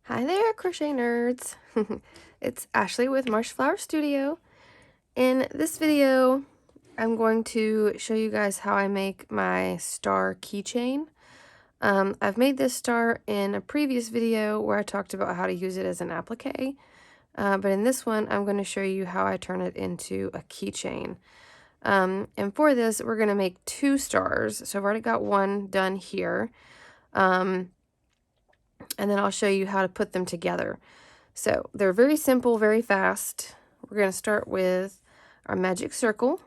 Hi there, crochet nerds. It's Ashley with Marshflower Studio. In this video, I'm going to show you guys how I make my star keychain. I've made this star in a previous video where I talked about how to use it as an applique, but in this one, I'm going to show you how I turn it into a keychain. And for this, we're going to make 2 stars. So I've already got one done here. And then I'll show you how to put them together. So they're very simple, very fast. We're going to start with our magic circle.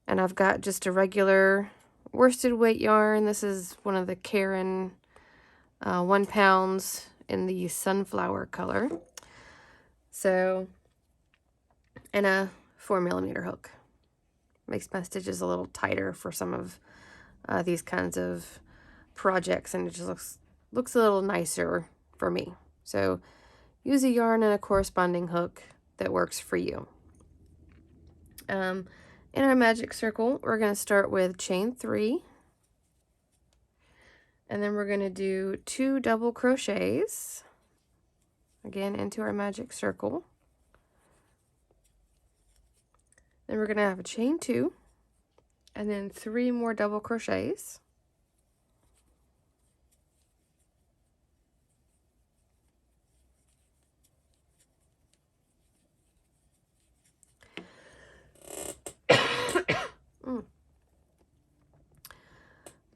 And I've got just a regular worsted weight yarn. This is one of the Karen 1 pounds in the sunflower color. So, and a 4mm hook. Makes my stitches a little tighter for some of these kinds of projects, and it just looks a little nicer for me. So use a yarn and a corresponding hook that works for you. In our magic circle, we're going to start with chain 3, and then we're going to do 2 double crochets again into our magic circle. Then we're going to have a chain 2 and then 3 more double crochets.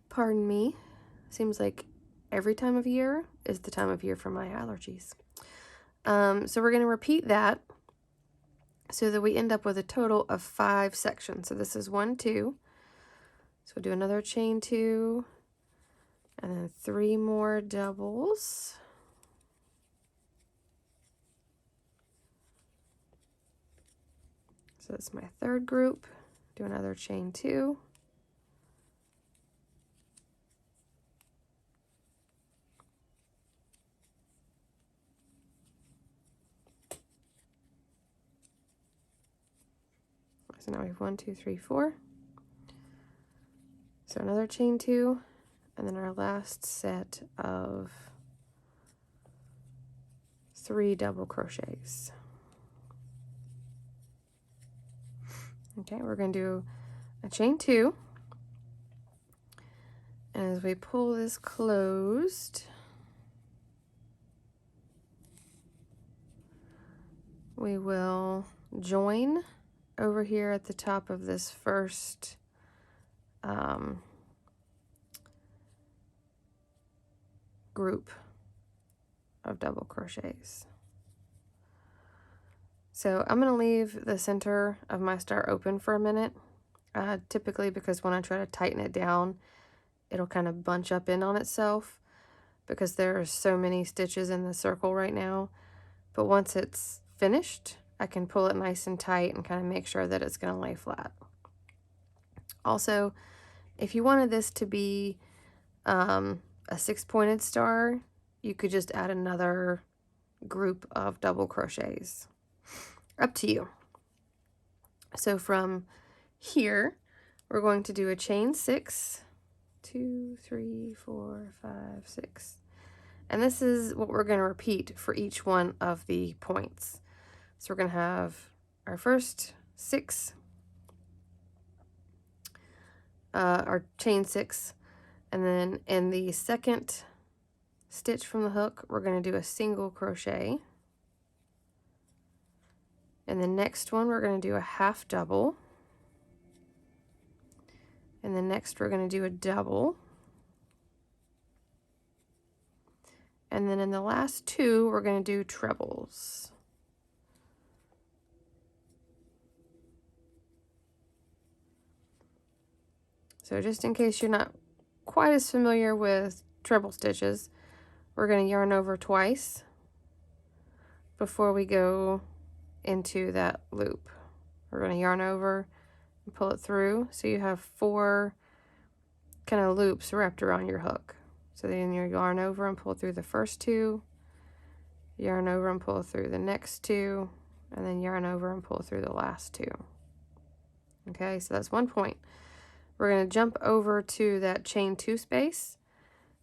Pardon me. Seems like every time of year is the time of year for my allergies. So we're going to repeat that so that we end up with a total of 5 sections. So this is 1, 2. So we'll do another chain 2 and then 3 more doubles. So that's my third group. Do another chain 2. So now we have 1, 2, 3, 4. So another chain 2, and then our last set of 3 double crochets. Okay, we're going to do a chain 2, and as we pull this closed, we will join over here at the top of this first group of double crochets. So I'm going to leave the center of my star open for a minute, typically because when I try to tighten it down, it'll kind of bunch up in on itself because there are so many stitches in the circle right now. But once it's finished, I can pull it nice and tight and kind of make sure that it's going to lay flat. Also, if you wanted this to be a 6-pointed star, you could just add another group of double crochets. Up to you. So from here, we're going to do a chain 6, 2, 3, 4, 5, 6. And this is what we're going to repeat for each one of the points. So we're going to have our first 6, our chain 6, and then in the second stitch from the hook, we're going to do a single crochet. And the next one, we're going to do a half double. And then next, we're going to do a double. And then in the last 2, we're going to do trebles. So just in case you're not quite as familiar with treble stitches, we're going to yarn over twice before we go into that loop. We're going to yarn over and pull it through, so you have 4 kind of loops wrapped around your hook. So then you yarn over and pull through the first 2, yarn over and pull through the next 2, and then yarn over and pull through the last 2. Okay, so that's 1 point. We're going to jump over to that chain 2 space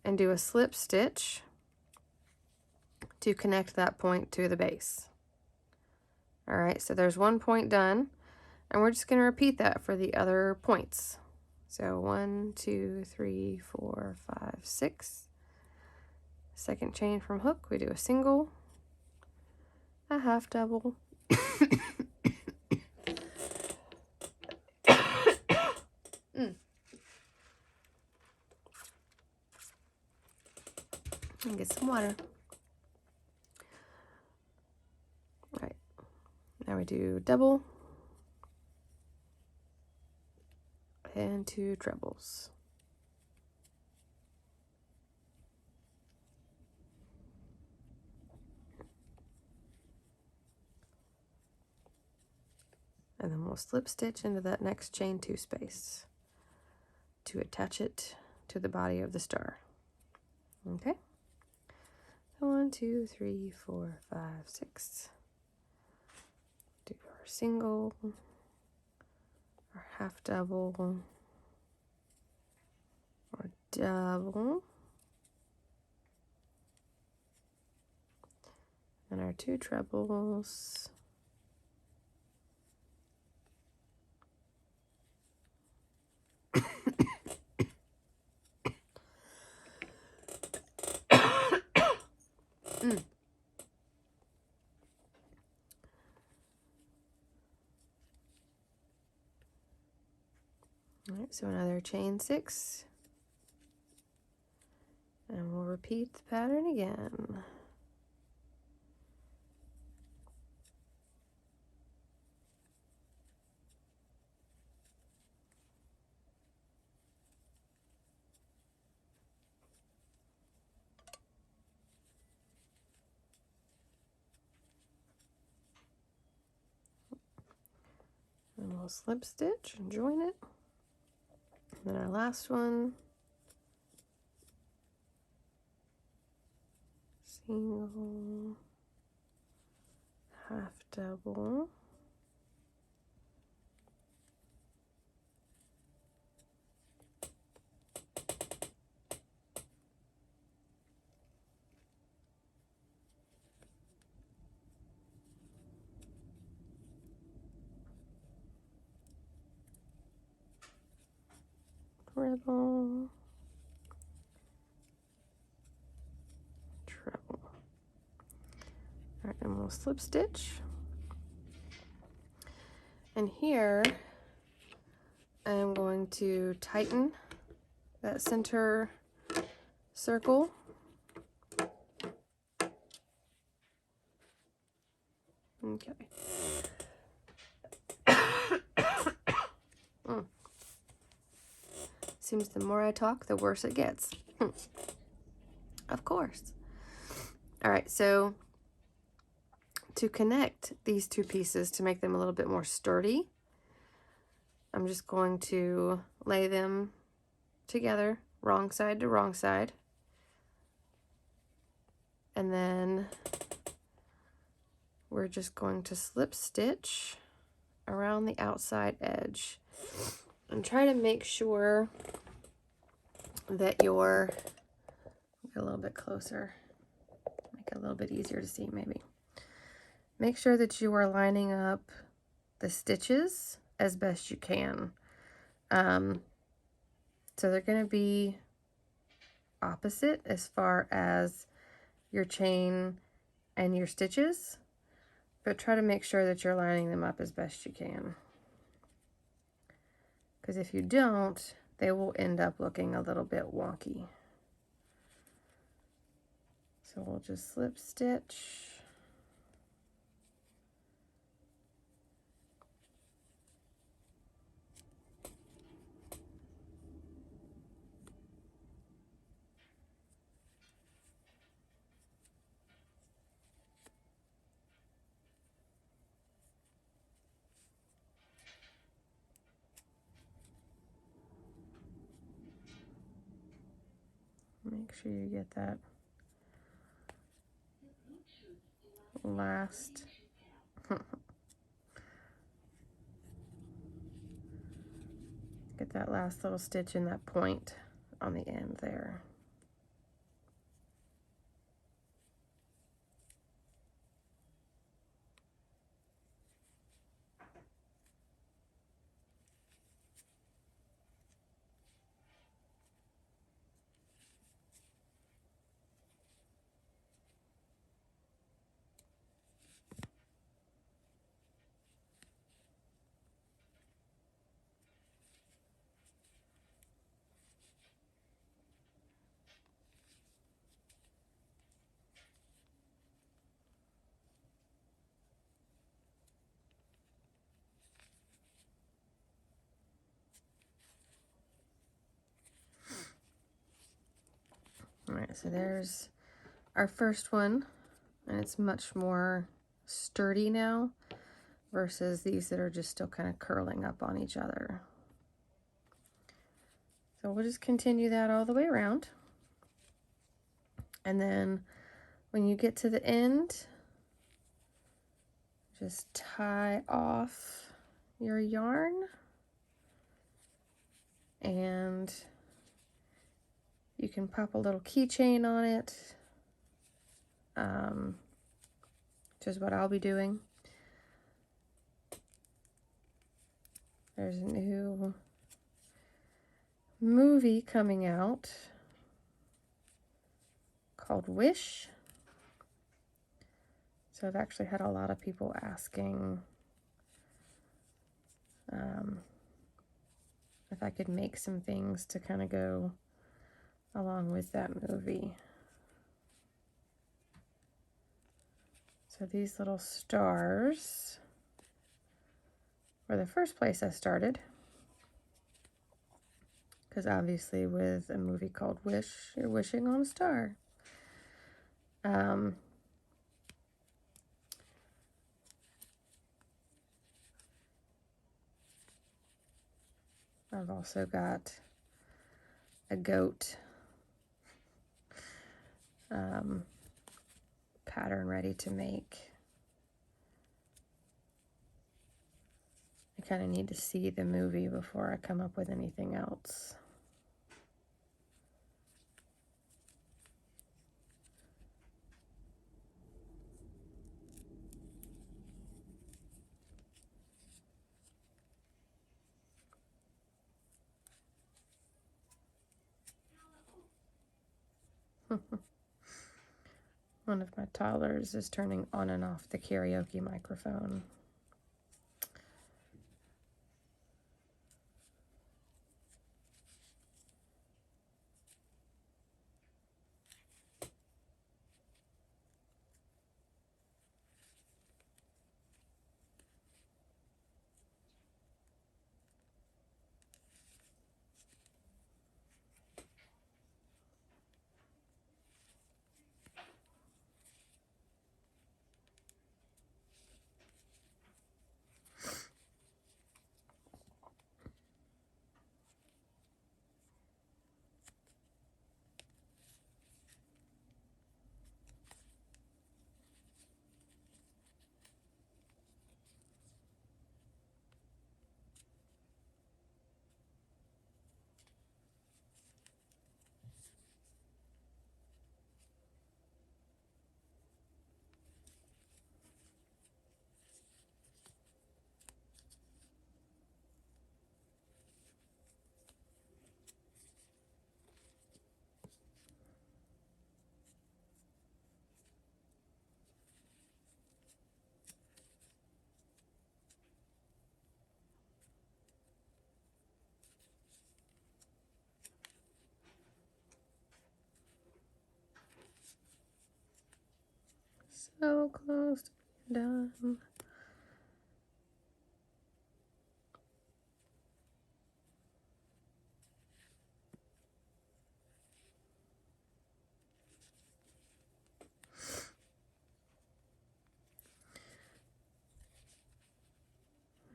and do a slip stitch. to connect that point to the base. All right, so there's one point done, and we're just going to repeat that for the other points. So 1, 2, 3, 4, 5, 6. Second chain from hook, we do a single, a half double, and get some water. All right, now we do double and 2 trebles. And then we'll slip stitch into that next chain 2 space to attach it to the body of the star. Okay. 1, 2, 3, 4, 5, 6. Do our single, our half double, or double, and our 2 trebles. All right, so another chain 6, and we'll repeat the pattern again. And we'll slip stitch and join it. And then our last one, single, half double, treble, treble. All right, and we'll slip stitch. And here I'm going to tighten that center circle. Okay. Seems the more I talk, the worse it gets. Of course. All right, so to connect these 2 pieces to make them a little bit more sturdy, I'm just going to lay them together, wrong side to wrong side. And then we're just going to slip stitch around the outside edge and try to make sure that you're, get a little bit closer, make it a little bit easier to see maybe. Make sure that you are lining up the stitches as best you can. So they're going to be opposite as far as your chain and your stitches, but try to make sure that you're lining them up as best you can. Because if you don't, they will end up looking a little bit wonky. So we'll just slip stitch. Make sure you get that last get that last little stitch in that point on the end there. right, so there's our first one, and it's much more sturdy now versus these that are just still kind of curling up on each other. So we'll just continue that all the way around. And then when you get to the end, just tie off your yarn, and you can pop a little keychain on it, which is what I'll be doing. There's a new movie coming out called Wish. So I've actually had a lot of people asking if I could make some things to kind of go along with that movie. So these little stars were the first place I started, because obviously with a movie called Wish, you're wishing on a star. I've also got a goat pattern ready to make. I kind of need to see the movie before I come up with anything else. One of my toddlers is turning on and off the karaoke microphone. So close to being done.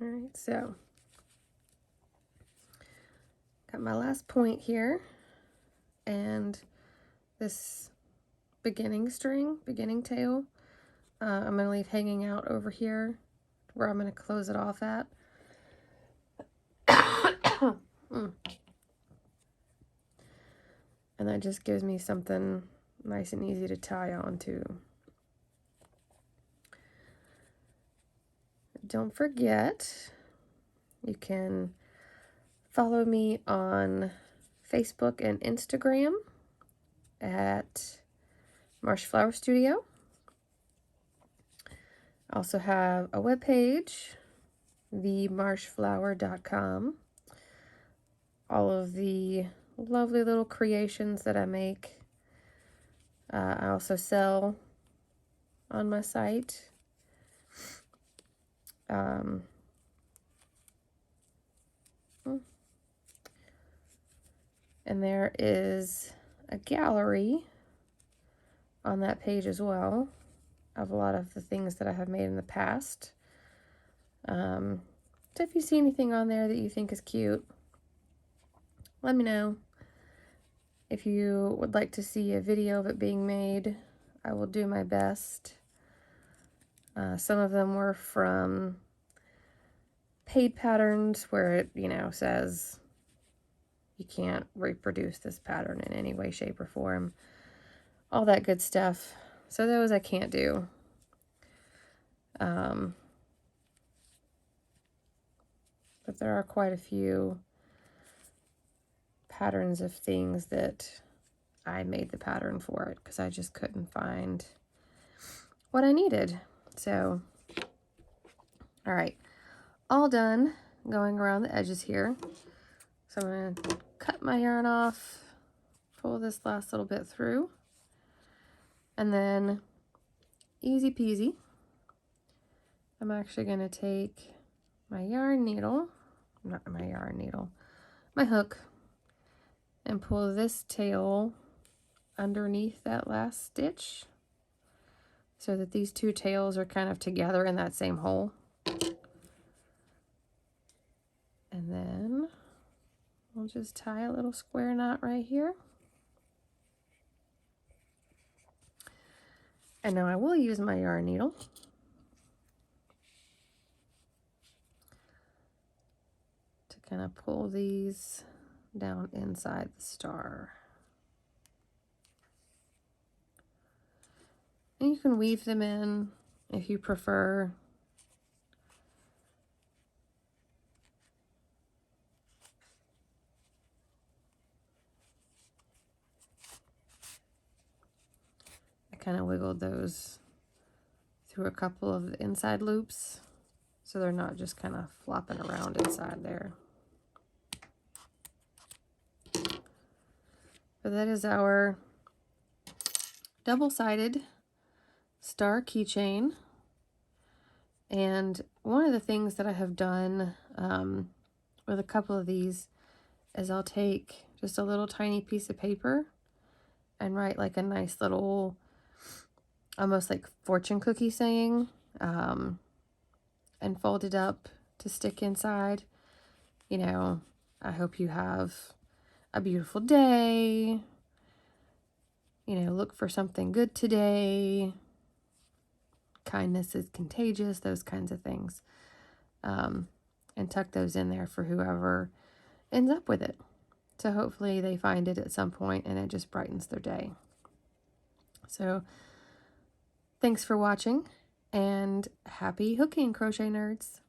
All right, so got my last point here, and this beginning string, beginning tail, I'm going to leave hanging out over here where I'm going to close it off at. And that just gives me something nice and easy to tie on to. Don't forget, you can follow me on Facebook and Instagram at Marshflower Studio. I also have a webpage, themarshflower.com. All of the lovely little creations that I make. I also sell on my site. And there is a gallery on that page as well of a lot of the things that I have made in the past. So if you see anything on there that you think is cute, let me know. If you would like to see a video of it being made, I will do my best. Some of them were from paid patterns where it, says you can't reproduce this pattern in any way, shape, or form. All that good stuff. So those I can't do. But there are quite a few patterns of things that I made the pattern for it because I just couldn't find what I needed. So, all right, all done going around the edges here. So I'm going to cut my yarn off, pull this last little bit through, and then easy peasy, I'm actually going to take my yarn needle, not my yarn needle, my hook, and pull this tail underneath that last stitch so that these two tails are kind of together in that same hole. And then we'll just tie a little square knot right here. And now I will use my yarn needle to kind of pull these down inside the star. And you can weave them in if you prefer. I kind of wiggled those through a couple of the inside loops so they're not just kind of flopping around inside there. But that is our double-sided star keychain. And one of the things that I have done with a couple of these is I'll take just a little tiny piece of paper and write like a nice little, almost like fortune cookie saying, and fold it up to stick inside. I hope you have a beautiful day. Look for something good today. Kindness is contagious, those kinds of things. And tuck those in there for whoever ends up with it. So hopefully they find it at some point and it just brightens their day. So thanks for watching and happy hooking, crochet nerds.